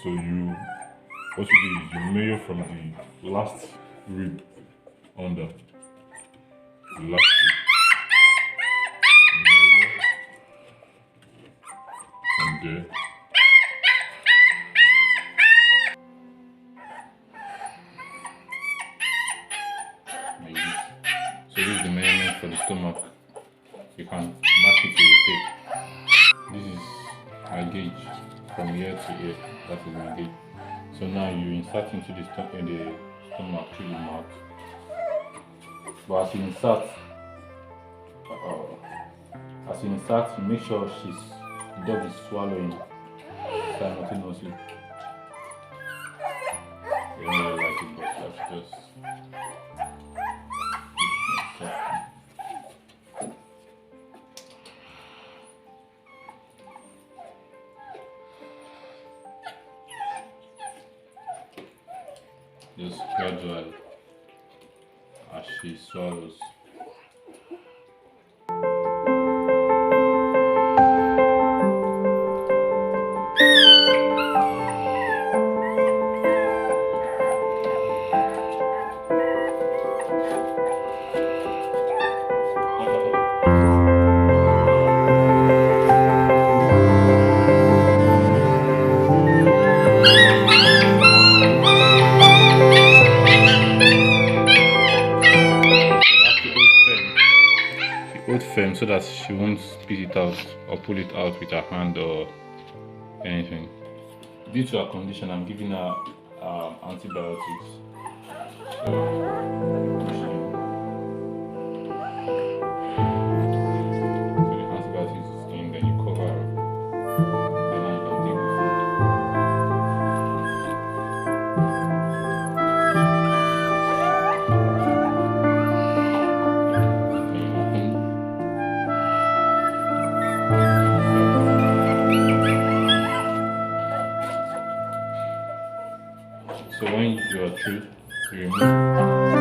So what you do is you measure from the last rib under the last rib. Measure from there. Like this. So this is the measurement for the stomach. You can mark it with a tape. This is my gauge from ear to ear. That is my gauge. So now you insert into the stomach through the mouth. But as you insert, you make sure the dog is swallowing simultaneously. You don't really like it, but that's just. Just gradual as she swallows. Hold firm so that she won't spit it out or pull it out with her hand or anything. Due to her condition, I'm giving her antibiotics. So the antibiotics is in, then you cover her. Then you can take the food. So when you are through, you remove